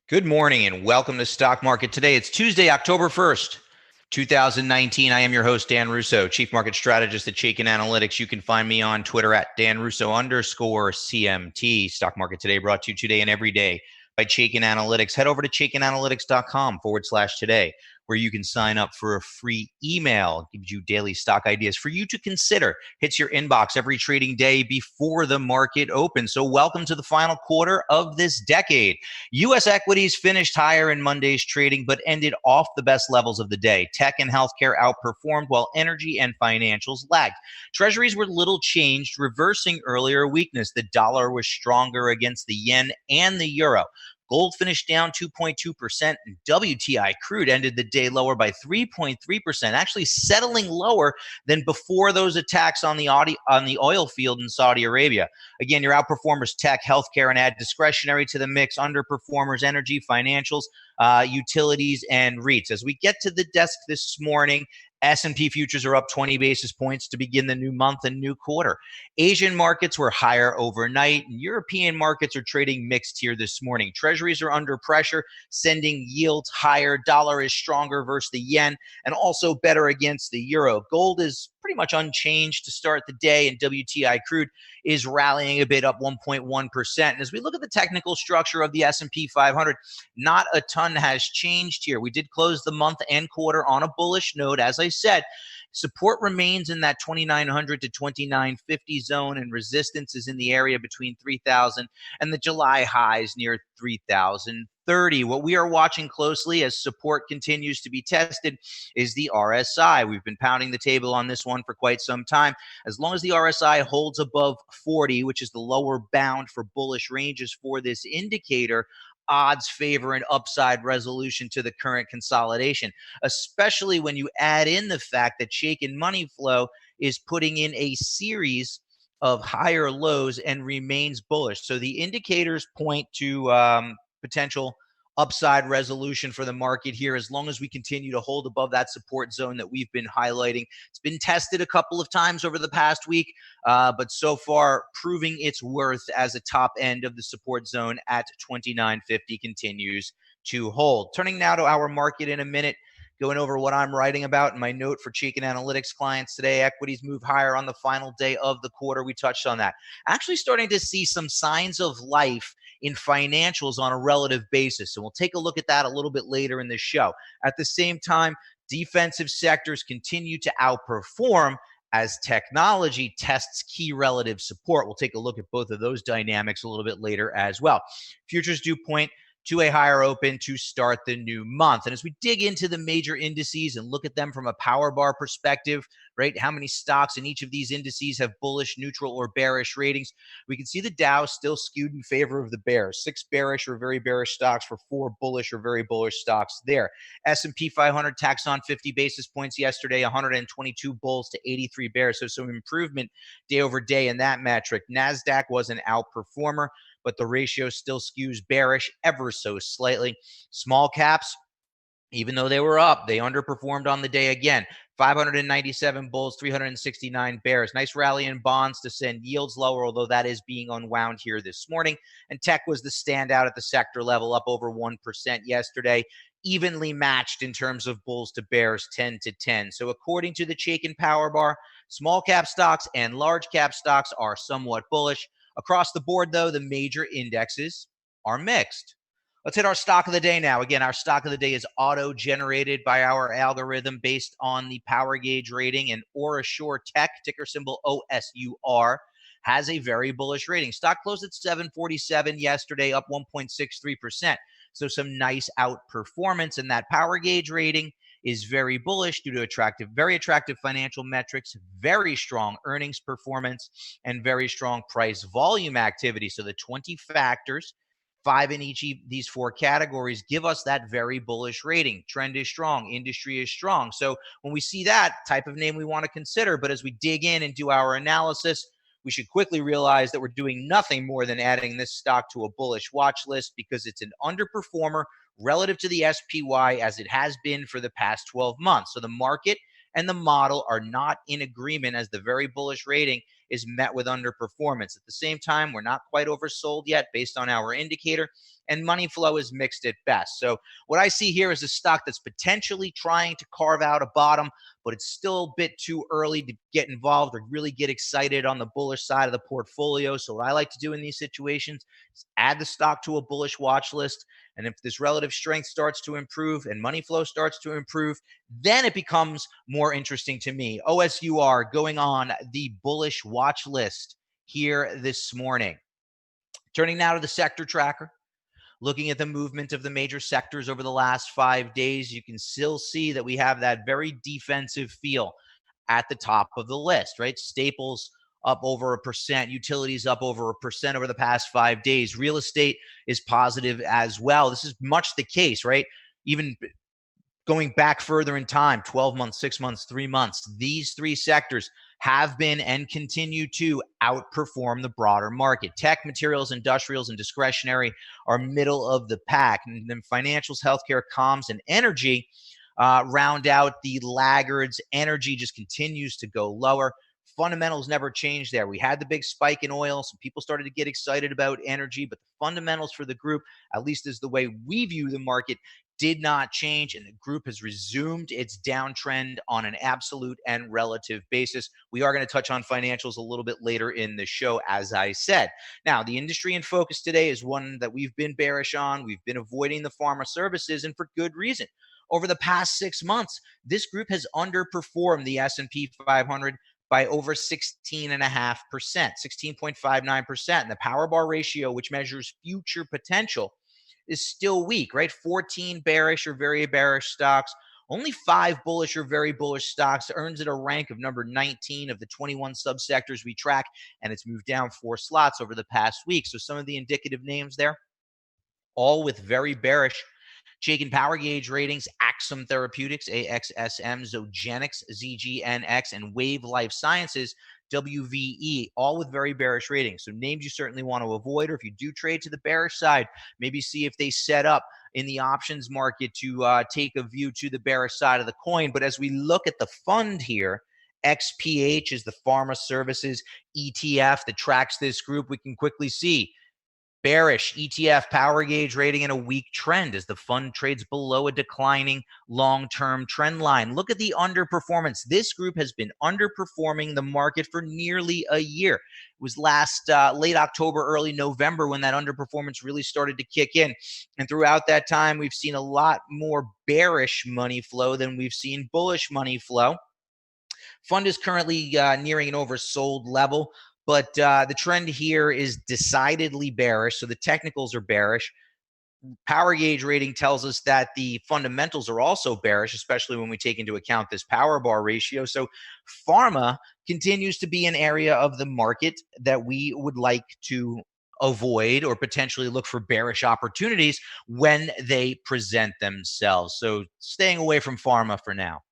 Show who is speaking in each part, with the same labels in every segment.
Speaker 1: Good morning and welcome to Stock Market Today. It's Tuesday, October 1st, 2019. I am your host, Dan Russo, Chief Market Strategist at Chaikin Analytics. You can find me on Twitter at DanRusso_CMT. Stock Market Today brought to you today and every day by Chaikin Analytics. Head over to ChaikinAnalytics.com/today, where you can sign up for a free email. It gives you daily stock ideas for you to consider. Hits your inbox every trading day before the market opens. So welcome to the final quarter of this decade. U.S. equities finished higher in Monday's trading, but ended off the best levels of the day. Tech and healthcare outperformed, while energy and financials lagged. Treasuries were little changed, reversing earlier weakness. The dollar was stronger against the yen and the euro. Gold finished down 2.2%, and WTI crude ended the day lower by 3.3%, actually settling lower than before those attacks on the oil field in Saudi Arabia. Again, your outperformers, tech, healthcare, and add discretionary to the mix. Underperformers, energy, financials, utilities, and REITs. As we get to the desk this morning, S&P futures are up 20 basis points to begin the new month and new quarter. Asian markets were higher overnight, and European markets are trading mixed here this morning. Treasuries are under pressure, sending yields higher. Dollar is stronger versus the yen and also better against the euro. Gold is pretty much unchanged to start the day, and WTI crude is rallying a bit, up 1.1%. And as we look at the technical structure of the S&P 500, not a ton has changed here. We did close the month and quarter on a bullish note. As I said, support remains in that 2,900 to 2,950 zone, and resistance is in the area between 3,000 and the July highs near 3,030. What we are watching closely as support continues to be tested is the RSI. We've been pounding the table on this one for quite some time. As long as the RSI holds above 40, which is the lower bound for bullish ranges for this indicator, odds favor an upside resolution to the current consolidation, especially when you add in the fact that Chaikin Money Flow is putting in a series of higher lows and remains bullish. So the indicators point to potential upside resolution for the market here, as long as we continue to hold above that support zone that we've been highlighting. It's been tested a couple of times over the past week, but so far proving its worth as a top end of the support zone at 2950 continues to hold. Turning now to our market in a minute, going over what I'm writing about in my note for Chaikin Analytics clients today. Equities move higher on the final day of the quarter. We touched on that. Actually starting to see some signs of life in financials on a relative basis. So we'll take a look at that a little bit later in the show. At the same time, defensive sectors continue to outperform as technology tests key relative support. We'll take a look at both of those dynamics a little bit later as well. Futures do point to a higher open to start the new month. And as we dig into the major indices and look at them from a power bar perspective, right, how many stocks in each of these indices have bullish, neutral, or bearish ratings, we can see the Dow still skewed in favor of the bears. 6 bearish or very bearish stocks for 4 bullish or very bullish stocks there. S&P 500 taxed on 50 basis points yesterday, 122 bulls to 83 bears. So some improvement day over day in that metric. NASDAQ was an outperformer, but the ratio still skews bearish ever so slightly. Small caps, even though they were up, they underperformed on the day again. 597 bulls, 369 bears. Nice rally in bonds to send yields lower, although that is being unwound here this morning. And tech was the standout at the sector level, up over 1% yesterday. Evenly matched in terms of bulls to bears, 10 to 10. So according to the Chaikin Power Bar, small cap stocks and large cap stocks are somewhat bullish. Across the board, though, the major indexes are mixed. Let's hit our stock of the day now. Again, our stock of the day is auto-generated by our algorithm based on the power gauge rating, and Orasure Tech, ticker symbol OSUR, has a very bullish rating. Stock closed at 747 yesterday, up 1.63%. So some nice outperformance, and that power gauge rating is very bullish due to very attractive financial metrics, very strong earnings performance, and very strong price volume activity. So the 20 factors, 5 in each of these 4 categories, give us that very bullish rating. Trend is strong, industry is strong. So when we see that type of name, we want to consider. But as we dig in and do our analysis, we should quickly realize that we're doing nothing more than adding this stock to a bullish watch list, because it's an underperformer relative to the SPY, as it has been for the past 12 months. So the market and the model are not in agreement, as the very bullish rating is met with underperformance. At the same time, we're not quite oversold yet based on our indicator, and money flow is mixed at best. So what I see here is a stock that's potentially trying to carve out a bottom, but it's still a bit too early to get involved or really get excited on the bullish side of the portfolio. So what I like to do in these situations is add the stock to a bullish watch list. And if this relative strength starts to improve and money flow starts to improve, then it becomes more interesting to me. OSUR going on the bullish watch list here this morning. Turning now to the sector tracker. Looking at the movement of the major sectors over the last 5 days, you can still see that we have that very defensive feel at the top of the list, right? Staples up over 1%, utilities up over 1% over the past 5 days. Real estate is positive as well. This is much the case, right? Even going back further in time, 12 months, 6 months, 3 months, these three sectors have been and continue to outperform the broader market. Tech, materials, industrials, and discretionary are middle of the pack. And then financials, healthcare, comms, and energy round out the laggards. Energy just continues to go lower. Fundamentals never changed there. We had the big spike in oil. Some people started to get excited about energy, but the fundamentals for the group, at least is the way we view the market, did not change, and the group has resumed its downtrend on an absolute and relative basis. We are going to touch on financials a little bit later in the show, as I said. Now, the industry in focus today is one that we've been bearish on. We've been avoiding the pharma services, and for good reason. Over the past 6 months, this group has underperformed the S&P 500 by over 16.5%, 16.59%. And the power bar ratio, which measures future potential, is still weak, right? 14 bearish or very bearish stocks, only 5 bullish or very bullish stocks, earns it a rank of number 19 of the 21 subsectors we track, and it's moved down 4 slots over the past week. So some of the indicative names there, all with very bearish Chaikin Power Gauge ratings: Axsome Therapeutics, AXSM, Zogenix, ZGNX, and Wave Life Sciences, WVE, all with very bearish ratings. So names you certainly want to avoid, or if you do trade to the bearish side, maybe see if they set up in the options market to take a view to the bearish side of the coin. But as we look at the fund here, XPH is the pharma services ETF that tracks this group. We can quickly see bearish ETF power gauge rating in a weak trend as the fund trades below a declining long-term trend line. Look at the underperformance. This group has been underperforming the market for nearly a year. It was late October, early November when that underperformance really started to kick in. And throughout that time, we've seen a lot more bearish money flow than we've seen bullish money flow. Fund is currently nearing an oversold level, but the trend here is decidedly bearish. So the technicals are bearish. Power gauge rating tells us that the fundamentals are also bearish, especially when we take into account this power bar ratio. So pharma continues to be an area of the market that we would like to avoid or potentially look for bearish opportunities when they present themselves. So staying away from pharma for now.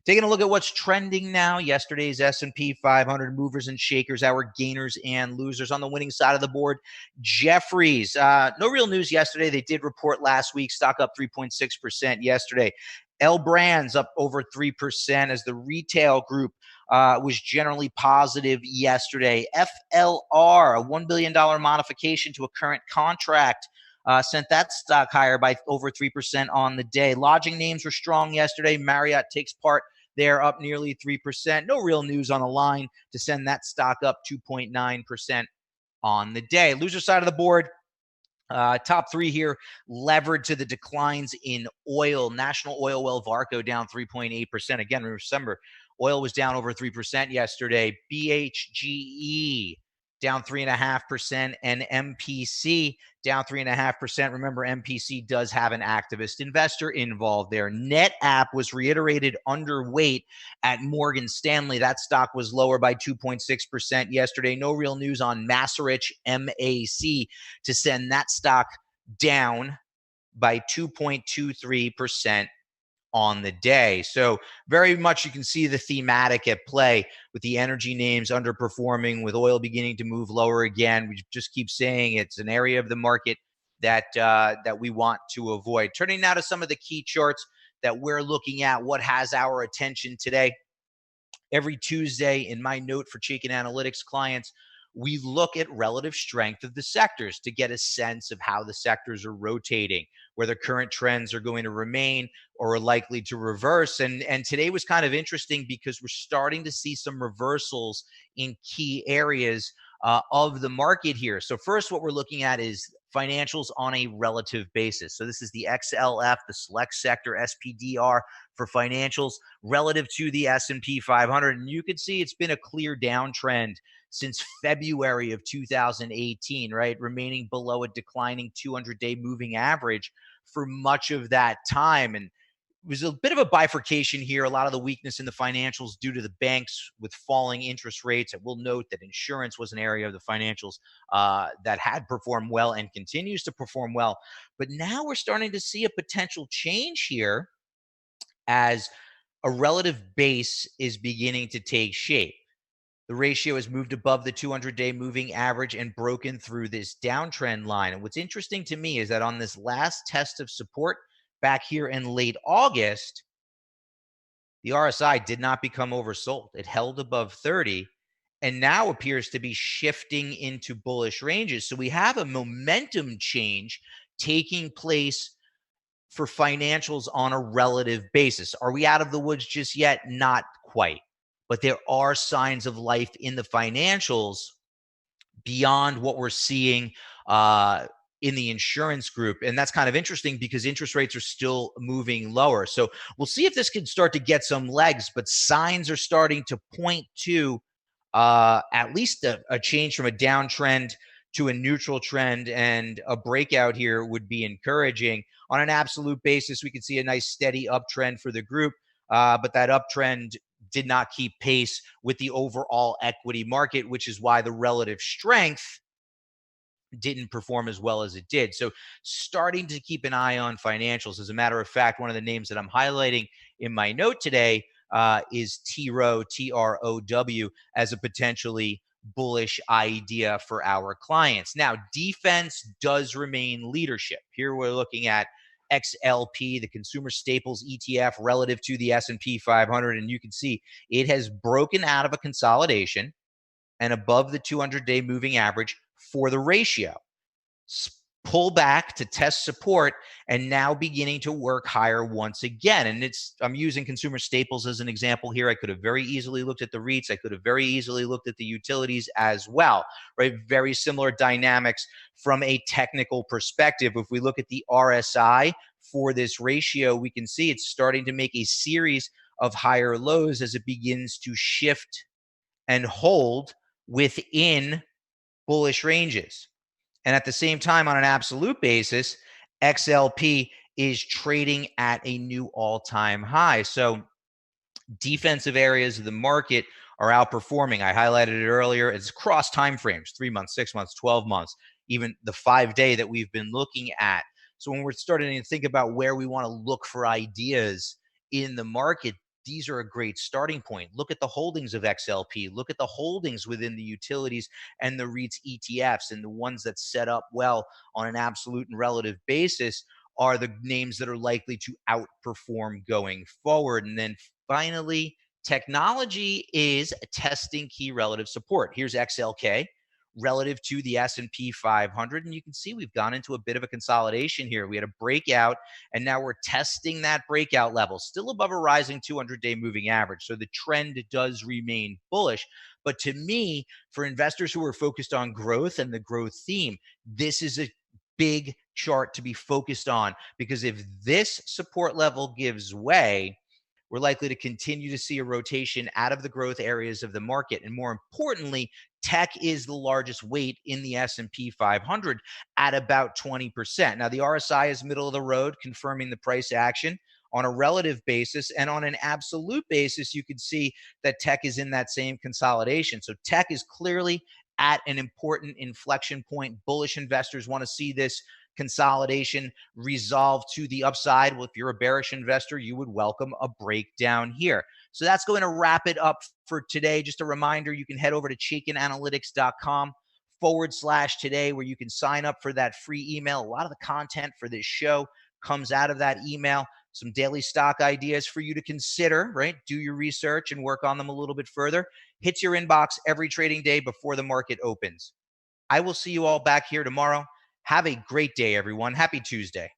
Speaker 1: Taking a look at what's trending now, yesterday's S&P 500 movers and shakers, our gainers and losers. On the winning side of the board, Jefferies. No real news yesterday. They did report last week. Stock up 3.6% yesterday. L Brands up over 3% as the retail group was generally positive yesterday. FLR, a $1 billion modification to a current contract, sent that stock higher by over 3% on the day. Lodging names were strong yesterday. Marriott takes part. They're up nearly 3%. No real news on the line to send that stock up 2.9% on the day. Loser side of the board, top three here, levered to the declines in oil. National Oil well Varco down 3.8%. Again, remember, oil was down over 3% yesterday. BHGE down 3.5%, and MPC down 3.5%. Remember, MPC does have an activist investor involved there. NetApp was reiterated underweight at Morgan Stanley. That stock was lower by 2.6% yesterday. No real news on Macerich, MAC, to send that stock down by 2.23% on the day. So very much you can see the thematic at play with the energy names underperforming, with oil beginning to move lower again. We just keep saying it's an area of the market that we want to avoid. Turning now to some of the key charts that we're looking at, what has our attention today. Every Tuesday in my note for Chaikin Analytics clients, we look at relative strength of the sectors to get a sense of how the sectors are rotating, whether current trends are going to remain or are likely to reverse. And today was kind of interesting because we're starting to see some reversals in key areas of the market here. So first, what we're looking at is financials on a relative basis. So this is the XLF, the select sector SPDR for financials relative to the S&P 500. And you can see it's been a clear downtrend since February of 2018, right? Remaining below a declining 200-day moving average for much of that time. And it was a bit of a bifurcation here. A lot of the weakness in the financials due to the banks with falling interest rates. I will note that insurance was an area of the financials that had performed well and continues to perform well. But now we're starting to see a potential change here as a relative base is beginning to take shape. The ratio has moved above the 200-day moving average and broken through this downtrend line. And what's interesting to me is that on this last test of support back here in late August, the RSI did not become oversold. It held above 30 and now appears to be shifting into bullish ranges. So we have a momentum change taking place for financials on a relative basis. Are we out of the woods just yet? Not quite. But there are signs of life in the financials beyond what we're seeing in the insurance group. And that's kind of interesting because interest rates are still moving lower. So we'll see if this can start to get some legs, but signs are starting to point to at least a change from a downtrend to a neutral trend, and a breakout here would be encouraging. On an absolute basis, we could see a nice steady uptrend for the group, but that uptrend did not keep pace with the overall equity market, which is why the relative strength didn't perform as well as it did. So starting to keep an eye on financials. As a matter of fact, one of the names that I'm highlighting in my note today is TROW, TROW, as a potentially bullish idea for our clients. Now, defense does remain leadership. Here we're looking at XLP, the consumer staples ETF relative to the S&P 500, and you can see it has broken out of a consolidation and above the 200-day moving average for the ratio. Pull back to test support and now beginning to work higher once again. And I'm using consumer staples as an example here. I could have very easily looked at the REITs. I could have very easily looked at the utilities as well, right? Very similar dynamics from a technical perspective. If we look at the RSI for this ratio, we can see it's starting to make a series of higher lows as it begins to shift and hold within bullish ranges. And at the same time, on an absolute basis, XLP is trading at a new all-time high. So defensive areas of the market are outperforming. I highlighted it earlier. It's across time frames, 3 months, 6 months, 12 months, even the 5-day that we've been looking at. So when we're starting to think about where we want to look for ideas in the market, these are a great starting point. Look at the holdings of XLP. Look at the holdings within the utilities and the REITs ETFs, and the ones that set up well on an absolute and relative basis are the names that are likely to outperform going forward. And then finally, technology is testing key relative support. Here's XLK relative to the S&P 500. And you can see we've gone into a bit of a consolidation here. We had a breakout, and now we're testing that breakout level, still above a rising 200-day moving average. So the trend does remain bullish. But to me, for investors who are focused on growth and the growth theme, this is a big chart to be focused on, because if this support level gives way, we're likely to continue to see a rotation out of the growth areas of the market. And more importantly, tech is the largest weight in the S&P 500 at about 20%. Now, the RSI is middle of the road, confirming the price action on a relative basis. And on an absolute basis, you can see that tech is in that same consolidation. So tech is clearly at an important inflection point. Bullish investors want to see this consolidation resolve to the upside. Well, if you're a bearish investor, you would welcome a breakdown here. So that's going to wrap it up for today. Just a reminder, you can head over to chaikinanalytics.com/today, where you can sign up for that free email. A lot of the content for this show comes out of that email. some daily stock ideas for you to consider, right? Do your research and work on them a little bit further. Hits your inbox every trading day before the market opens. I will see you all back here tomorrow. Have a great day, everyone. Happy Tuesday.